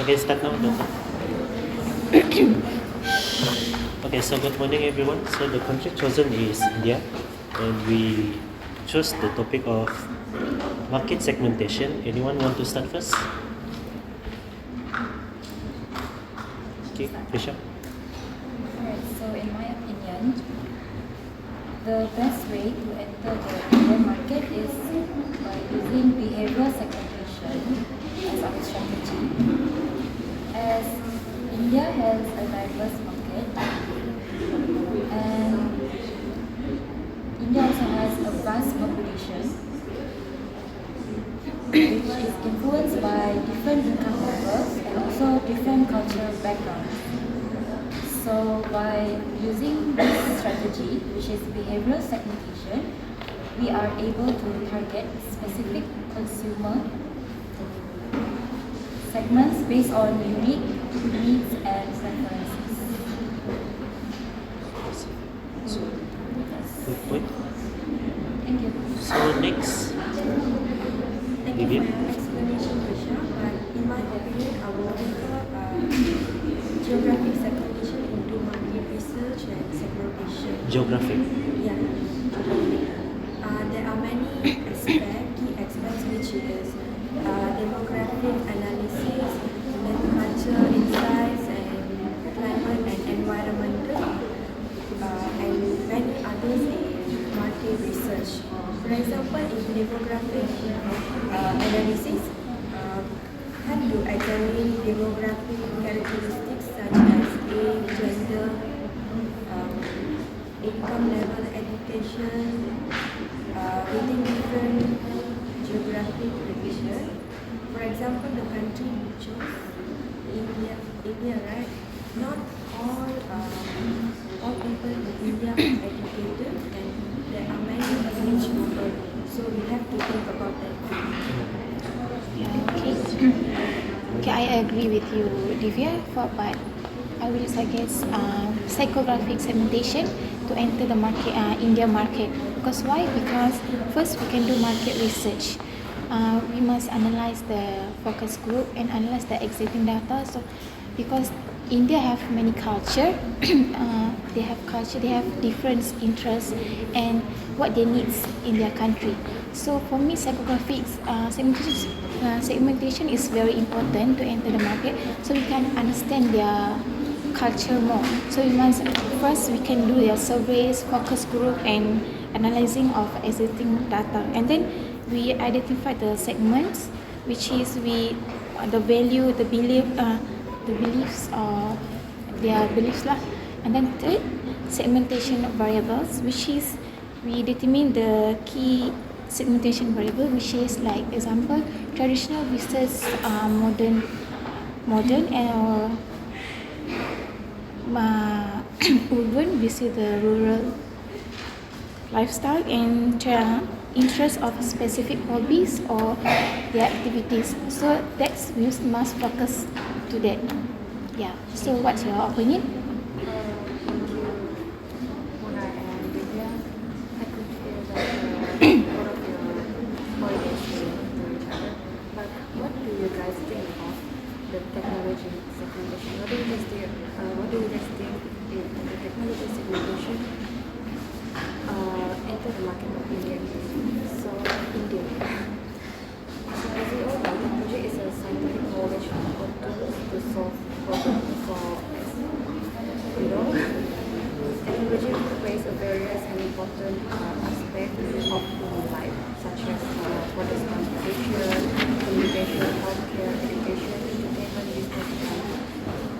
Okay, start now, Doctor. Okay, so good morning everyone. So the country chosen is India, and we chose the topic of market segmentation. Anyone want to start first? Okay, Fisha. Alright, so in my opinion, the best way to enter the Indian market is by using behavioral segmentation as our strategy. As India has a diverse market, and India also has a vast population, which is influenced by different income levels and also different cultural backgrounds. So by using this strategy, which is behavioral segmentation, we are able to target specific consumer segments based on unique needs and preferences. Good point. Thank you. So next, Thank you Vivian. for your explanation, Risha. But in my opinion, I will prefer geographic segmentation into market research and segmentation. Geographic. Yeah, geographic. There are many key aspects, which is demographic analysis, then culture insights, and climate and environmental, and many others in market research. For example, in demographic analysis, how to examine demographic characteristics such as age, gender, income level, education, within different geographic region. For example, the country we chose, India, right? Not all people in India are educated, and there are many rich people. So we have to think about that. Okay, I agree with you, Divya. But I will suggest psychographic segmentation to enter the market, India market. Because why? Because first we can do market research. We must analyze the focus group and analyze the existing data. So, because India have many culture, they have different interests and what they need in their country. So for me, segmentation is very important to enter the market, so we can understand their culture more. So we can do their surveys, focus group, and analyzing of existing data, and then we identify the segments, which is the value, the beliefs or their beliefs lah. And then third, segmentation variables, which is we determine the key segmentation variable, which is like example traditional versus modern and urban versus the rural lifestyle and interest of specific hobbies or their activities. So that's we must focus to that. Yeah. So what's your opinion? Thank you, Mona and Divya. I could feel that one of your point is related to each other. But what do you guys think of the technology segmentation? What do you guys think? If the technology segmentation enter the market of India? So India. So as we all know, technology is a scientific knowledge or tools to solve problems for technology plays a various and important aspect of human life, such as for the transportation, communication, healthcare, education, entertainment, business, and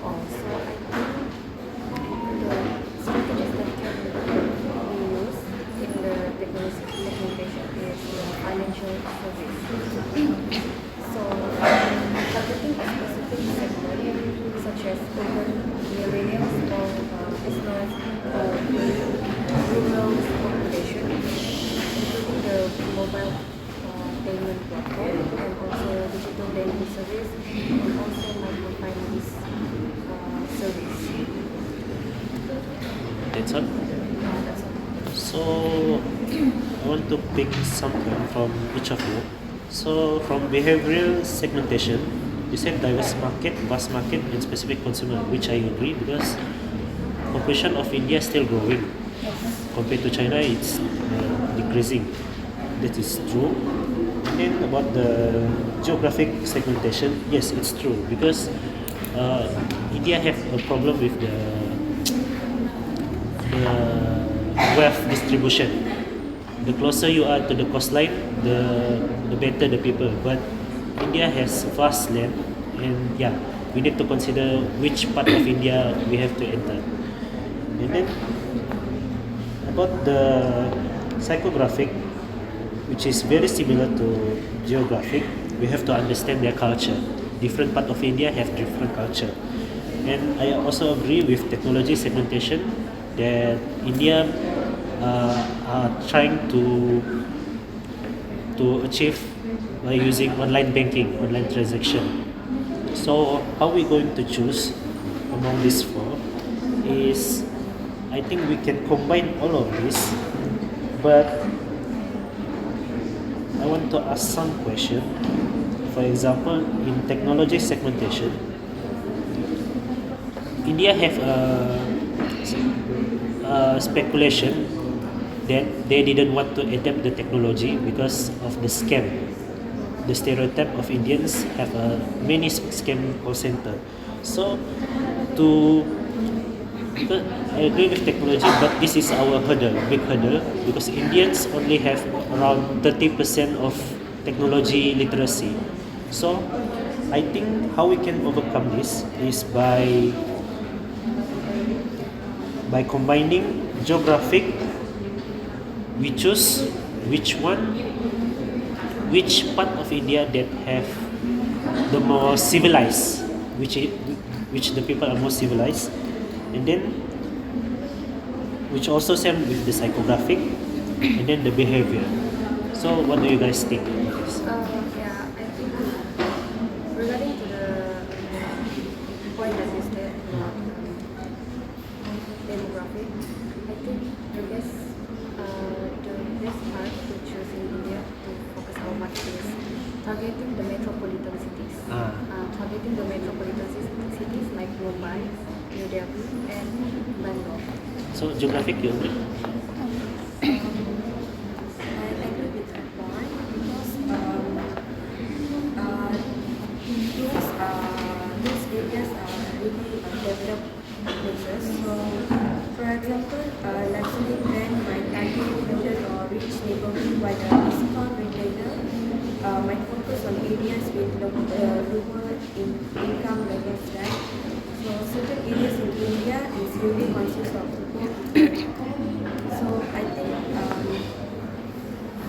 also I think the strategies that can be used in the technology segmentation is financial service. So targeting a specific segment such as urban millennials or business rural population, including the mobile payment platform and also digital lending service and also microfinance service. That's all. That's all. So I want to pick some point from each of you. So from behavioral segmentation, You said diverse market, vast market, and specific consumer, which I agree because population of India is still growing. Compared to China, it's decreasing. That is true. And then about the geographic segmentation, yes, it's true because India have a problem with the wealth distribution. The closer you are to the coastline, the better the people. But India has vast land, and yeah, we need to consider which part of India we have to enter. And then about the psychographic, which is very similar to geographic, we have to understand their culture. Different part of India have different culture. And I also agree with technology segmentation that India are trying to achieve by using online banking, online transaction. So how we going to choose among these four is I think we can combine all of this, but I want to ask some question. For example, in technology segmentation, India have a speculation that they didn't want to adapt the technology because of the scam. The stereotype of Indians have many scam call center. So to I agree with technology, but this is our hurdle, big hurdle, because Indians only have around 30% of technology literacy. So I think how we can overcome this is by combining geographic. We choose which part of India that have the more civilized, which the people are more civilized, and then which also same with the psychographic, and then the behavior. So what do you guys think about this? Yeah, I think regarding to the point that you said about demographic, I think the best part to choose in India to focus how much is targeting the metropolitan cities. Targeting the metropolitan cities like Mumbai, New Delhi, and Bangalore. So geographic, you agree? I agree with that point because those areas are really developed places. So, for example, luxury brand might target middle or rich neighborhood, while the discount retailer might focus on areas with lower income levels, right? So, certain areas in India is really conscious of both. So, I think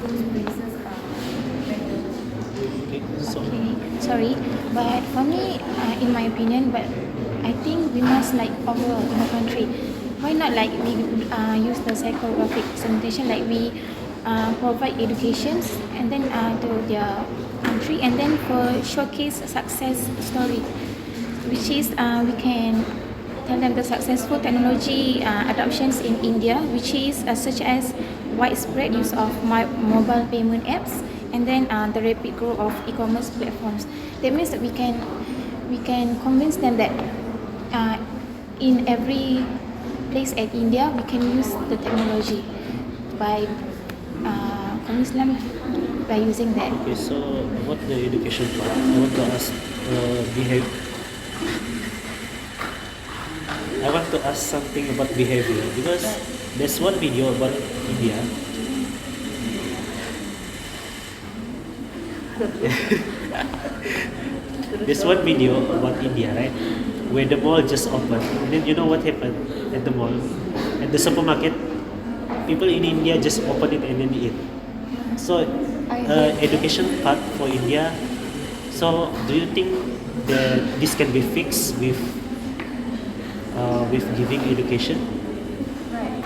those places are better. Okay. So Okay, sorry, but for me, in my opinion, but I think we must like overall in the country. Why not like we use the psychographic segmentation, like we provide educations and then to their country, and then for showcase success story, which is we can tell them the successful technology adoptions in India, which is such as widespread use of mobile payment apps, and then the rapid growth of e-commerce platforms. That means that we can convince them that in every place at India we can use the technology by convince them by using that. okay, so about the education part, I want to ask I want to ask something about behavior because there's one video about India. There's one video about India, right? Where the mall just opened. And then you know what happened at the mall? At the supermarket, people in India just open it and then eat. So, education part for India. So, do you think that this can be fixed with giving education? Right.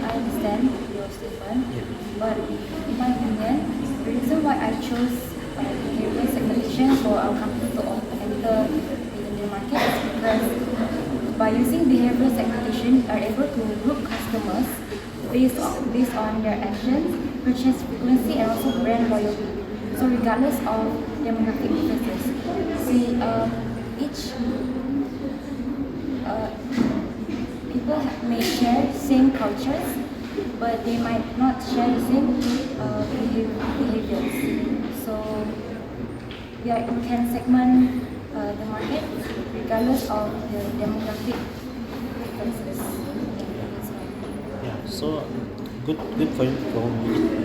I understand your statement, Yeah. but in my opinion, the reason why I chose behavioral segmentation for our company to enter the Indian market is because by using behavioral segmentation, we are able to group customers based on their actions, purchase frequency, and also brand loyalty. So regardless of demographic differences. See, each people may share same cultures, but they might not share the same behaviors. So, yeah, you can segment the market regardless of the demographic differences. Yeah, so good point from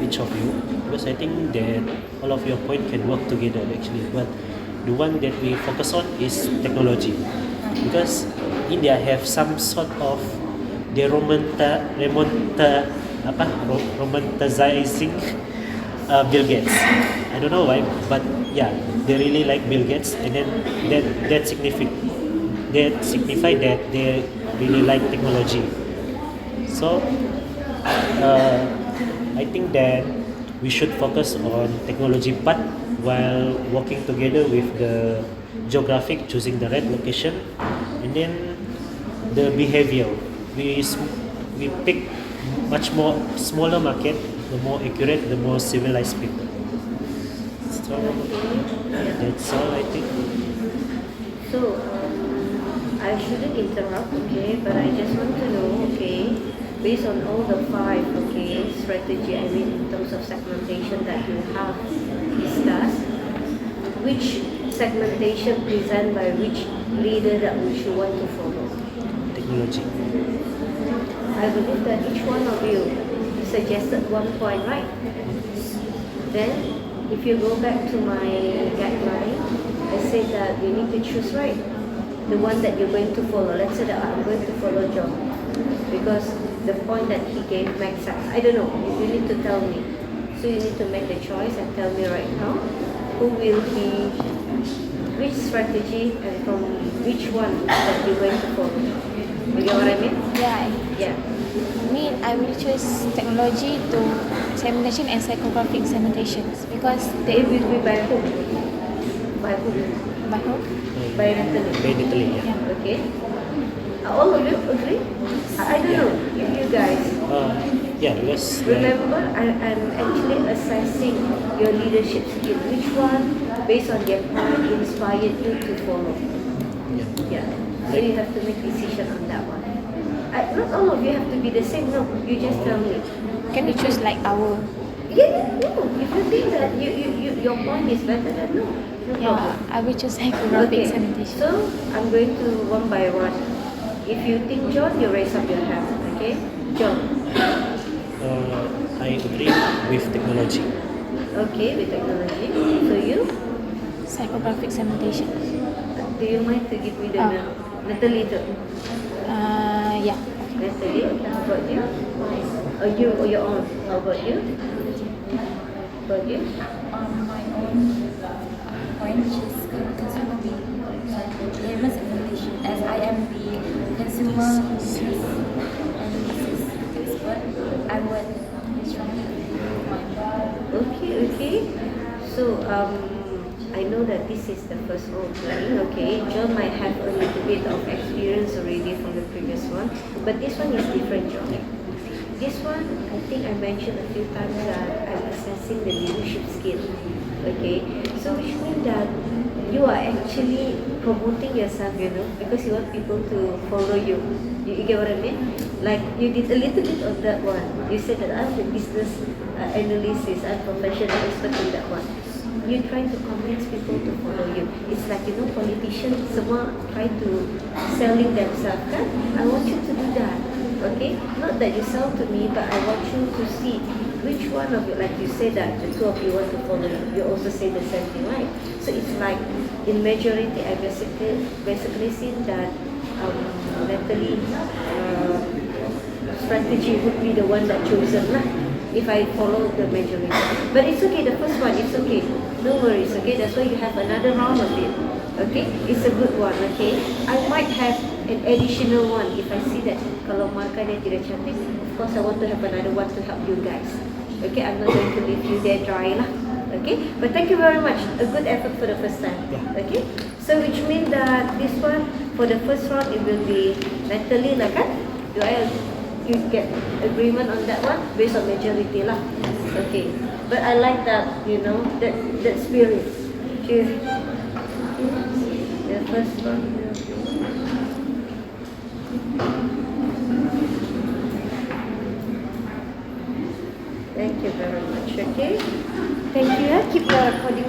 each of you, because I think that all of your point can work together actually. But the one that we focus on is technology, because India have some sort of the romanticizing Bill Gates. I don't know why, but yeah, they really like Bill Gates, and then that signify that they really like technology. So I think that we should focus on technology part while working together with the geographic, choosing the right location, and then the behavior. We pick much more smaller market, the more accurate, the more civilized people. So that's all I think. So, I shouldn't interrupt, okay, but I just want to know, okay, based on all the five, okay, strategy, I mean, in terms of segmentation that you have discussed, which segmentation present by which leader that we should want to follow? Technology. I believe that each one of you suggested one point, right? Then, if you go back to my guideline, I said that you need to choose right, the one that you're going to follow. Let's say that I'm going to follow John, because the point that he gave makes sense. I don't know, you need to tell me. So you need to make the choice and tell me right now who will be, which strategy and from which one that you're going to follow. You get what I mean? Yeah. Yeah. Me, I will choose technology to examination and psychographic examinations because They will be by whom? By whom? by hope. By Natalie. By Italy, yeah. Yeah. Okay. All of you agree? I don't know if you guys Yeah, because remember. I'm actually assessing your leadership skill. Which one, based on their point, inspired you to follow? yeah. Yeah. So you have to make decision on that one. Not all of you have to be the same. No, you just tell me. Can we choose like our No. If you think that your point is better, then no. No yeah, problem. I will choose psychographic Okay. examination. So I'm going to one by one. If you think John, you raise up your hand. Okay, John. I agree with technology. Okay, with technology. So you? Psychographic examination. Do you mind to give me the Ah. Natalie too? Yeah. Natalie, how about you? You or your own? How about you? About you? My own point, which is consumer behavior segmentation, as I am the consumer analysis expert, I would strongly agree with my Okay. So I know that this is the first opening. Okay, John might have a little bit of experience already from the previous one, but this one is different, John. This one, I think I mentioned a few times that I'm assessing the leadership skill. Okay, so which means that you are actually promoting yourself, because you want people to follow you. You get what I mean? Like you did a little bit of that one. You said that I'm the business analysis, I'm professional expert in that one. You're trying to convince people to follow you. It's like, politicians semua try to selling themselves, kan? I want you to do that, okay? Not that you sell to me, but I want you to see which one of you, like you said that the two of you want to follow you. You also say the same thing, right? So it's like, in majority, I basically seen that Natalie strategy would be the one that chosen lah, if I follow the majority. But it's okay, the first one, it's okay. No worries, okay? That's why you have another round of it. Okay? It's a good one, okay? I might have an additional one if I see that kalau makan dia tidak cantik. Of course, I want to have another one to help you guys. Okay? I'm not going to leave you there dry lah. Okay? But thank you very much. A good effort for the first time. Okay? So which means that this one, for the first round, it will be Natalie lah kan? You get agreement on that one based on majority lah. Okay. But I like that, that spirit. Choose the first one. Thank you very much. Okay. Thank you. Keep the recording.